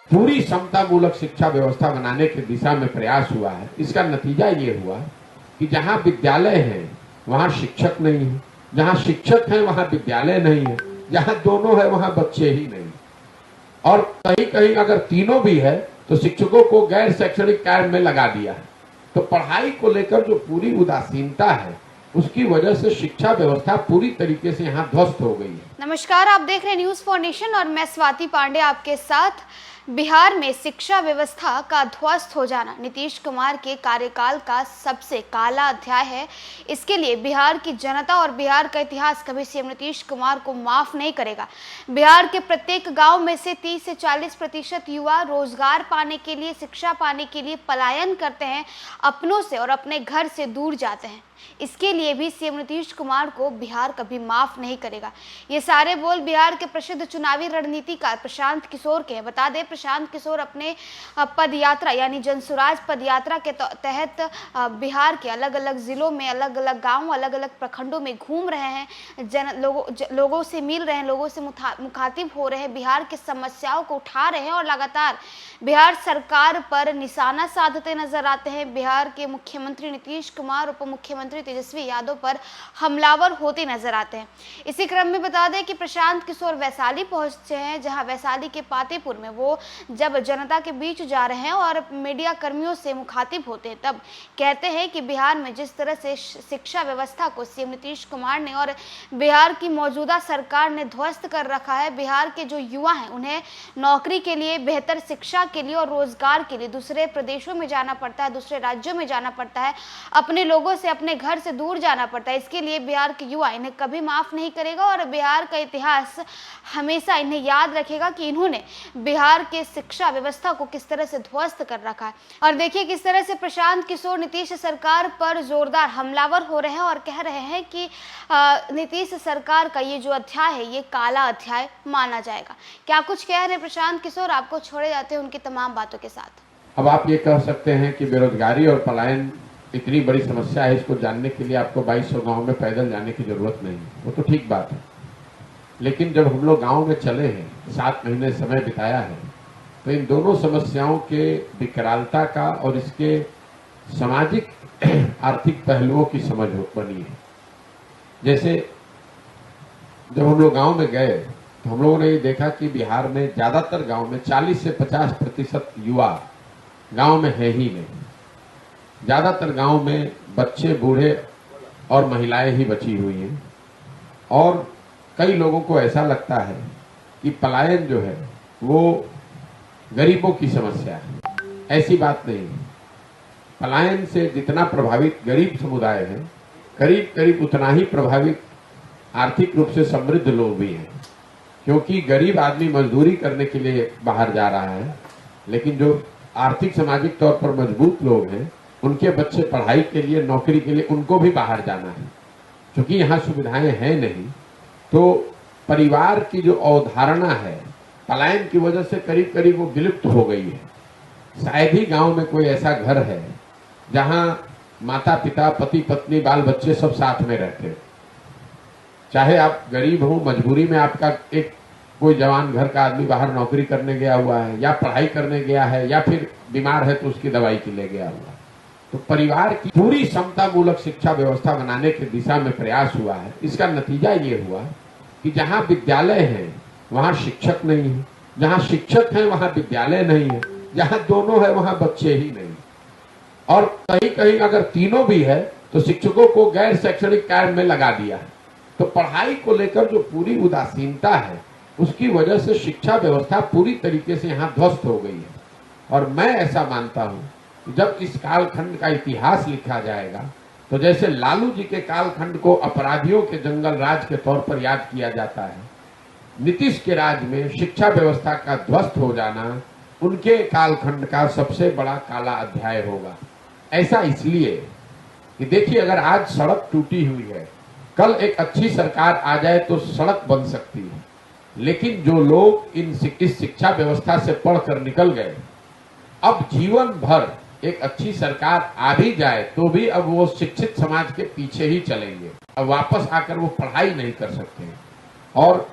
पूरी समता मूलक शिक्षा व्यवस्था बनाने की दिशा में प्रयास हुआ है। इसका नतीजा ये हुआ कि जहां विद्यालय है वहां शिक्षक नहीं है, जहां शिक्षक है वहां विद्यालय नहीं है, जहां दोनों है वहां बच्चे ही नहीं, और कहीं कहीं अगर तीनों भी है तो शिक्षकों को गैर शैक्षणिक कार्य में लगा दिया है। तो पढ़ाई को लेकर जो पूरी उदासीनता है उसकी वजह से शिक्षा व्यवस्था पूरी तरीके से यहाँ ध्वस्त हो गई है। नमस्कार, आप देख रहे हैं न्यूज फॉर नेशन और मैं स्वाति पांडे आपके साथ। बिहार में शिक्षा व्यवस्था का ध्वस्त हो जाना नीतीश कुमार के कार्यकाल का सबसे काला अध्याय है। इसके लिए बिहार की जनता और बिहार का इतिहास कभी सीएम नीतीश कुमार को माफ नहीं करेगा। बिहार के प्रत्येक गांव में से 30 से 40% युवा रोजगार पाने के लिए, शिक्षा पाने के लिए पलायन करते हैं, अपनों से और अपने घर से दूर जाते हैं। इसके लिए भी सीएम नीतीश कुमार को बिहार कभी माफ नहीं करेगा। ये सारे बोल बिहार के प्रसिद्ध चुनावी रणनीतिकार प्रशांत किशोर के हैं। बता दें, प्रशांत किशोर अपने पद यात्रा यानी जनसुराज पद यात्रा के तहत बिहार के अलग अलग जिलों में, अलग अलग गांव, अलग अलग प्रखंडों में घूम रहे हैं, लोगों से मिल रहे हैं, लोगों से मुखातिब हो रहे हैं, बिहार की समस्याओं को उठा रहे हैं और लगातार बिहार सरकार पर निशाना साधते नजर आते हैं। बिहार के मुख्यमंत्री नीतीश कुमार, उप मुख्यमंत्री तेजस्वी यादव पर हमलावर होते नजर आते हैं। इसी क्रम में बता दें कि प्रशांत किशोर वैशाली पहुंचे हैं, जहां वैशाली के पातेपुर में वो जब जनता के बीच जा रहे हैं और मीडिया कर्मियों से मुखातिब होते हैं, तब कहते हैं कि बिहार में जिस तरह से शिक्षा व्यवस्था को सीएम नीतीश कुमार ने और बिहार की मौजूदा सरकार ने ध्वस्त कर रखा है, बिहार के जो युवा हैं उन्हें नौकरी के लिए, बेहतर शिक्षा के लिए और रोजगार के लिए दूसरे प्रदेशों में जाना पड़ता है, दूसरे राज्यों में जाना पड़ता है, अपने लोगों से, अपने घर से दूर जाना पड़ता है। इसके लिए बिहार के युवा इन्हें कभी माफ नहीं करेगा और बिहार का इतिहास हमेशा इन्हें याद रखेगा कि इन्होंने बिहार के शिक्षा व्यवस्था को किस तरह से ध्वस्त कर रखा है। और देखिए किस तरह से प्रशांत किशोर नीतीश सरकार पर जोरदार हमलावर हो रहे हैं और कह रहे हैं कि नीतीश सरकार का ये जो अध्याय है ये काला अध्याय माना जाएगा। क्या कुछ कह रहे हैं प्रशांत किशोर, आपको छोड़े जाते हैं उनकी तमाम बातों के साथ। अब आप ये कह सकते हैं कि बेरोजगारी और पलायन इतनी बड़ी समस्या है, इसको जानने के लिए आपको 2200 गांव में पैदल जाने की जरूरत नहीं है, वो तो ठीक बात है। लेकिन जब हम लोग गांव में चले हैं, 7 महीने समय बिताया है, तो इन दोनों समस्याओं के विकरालता का और इसके सामाजिक आर्थिक पहलुओं की समझ बनी है। जैसे जब हम लोग गांव में गए तो हम लोगों ने ये देखा कि बिहार में ज्यादातर गांव में 40 से 50% युवा गांव में है ही नहीं। ज्यादातर गांव में बच्चे, बूढ़े और महिलाएं ही बची हुई हैं और कई लोगों को ऐसा लगता है कि पलायन जो है वो गरीबों की समस्या है। ऐसी बात नहीं है। पलायन से जितना प्रभावित गरीब समुदाय है, करीब करीब उतना ही प्रभावित आर्थिक रूप से समृद्ध लोग भी हैं, क्योंकि गरीब आदमी मजदूरी करने के लिए बाहर जा रहा है, लेकिन जो आर्थिक सामाजिक तौर पर मजबूत लोग हैं उनके बच्चे पढ़ाई के लिए, नौकरी के लिए उनको भी बाहर जाना है। क्योंकि यहाँ सुविधाएं हैं नहीं, तो परिवार की जो अवधारणा है पलायन की वजह से करीब करीब वो विलुप्त हो गई है। शायद ही गांव में कोई ऐसा घर है जहां माता पिता, पति पत्नी, बाल बच्चे सब साथ में रहते। चाहे आप गरीब हो, मजबूरी में आपका एक कोई जवान घर का आदमी बाहर नौकरी करने गया हुआ है या पढ़ाई करने गया है या फिर बीमार है तो उसकी दवाई के लिए गया हुआ है। तो परिवार की पूरी समता मूलक शिक्षा व्यवस्था बनाने की दिशा में प्रयास हुआ है। इसका नतीजा ये हुआ कि जहां विद्यालय है वहां शिक्षक नहीं है, जहां शिक्षक है वहां विद्यालय नहीं है, जहां दोनों है वहां बच्चे ही नहीं, और कहीं कहीं अगर तीनों भी है तो शिक्षकों को गैर शैक्षणिक कार्य में लगा दिया है। तो पढ़ाई को लेकर जो पूरी उदासीनता है उसकी वजह से शिक्षा व्यवस्था पूरी तरीके से यहाँ ध्वस्त हो गई है। और मैं ऐसा मानता हूँ जब इस कालखंड का इतिहास लिखा जाएगा तो जैसे लालू जी के कालखंड को अपराधियों के जंगल राज के तौर पर याद किया जाता है, नीतीश के राज में शिक्षा व्यवस्था का ध्वस्त हो जाना उनके कालखंड का सबसे बड़ा काला अध्याय होगा। ऐसा इसलिए कि देखिए, अगर आज सड़क टूटी हुई है, कल एक अच्छी सरकार आ जाए तो सड़क बन सकती है, लेकिन जो लोग इस शिक्षा व्यवस्था से पढ़कर निकल गए, अब जीवन भर एक अच्छी सरकार आ भी जाए तो भी अब वो शिक्षित समाज के पीछे ही चलेंगे, अब वापस आकर वो पढ़ाई नहीं कर सकते। और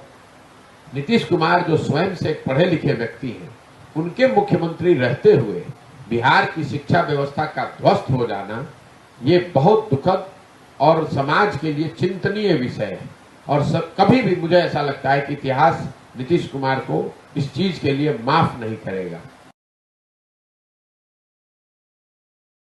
नीतीश कुमार जो स्वयं से एक पढ़े लिखे व्यक्ति हैं, उनके मुख्यमंत्री रहते हुए बिहार की शिक्षा व्यवस्था का ध्वस्त हो जाना, ये बहुत दुखद और समाज के लिए चिंतनीय विषय है। और कभी भी मुझे ऐसा लगता है कि इतिहास नीतीश कुमार को इस चीज के लिए माफ नहीं करेगा।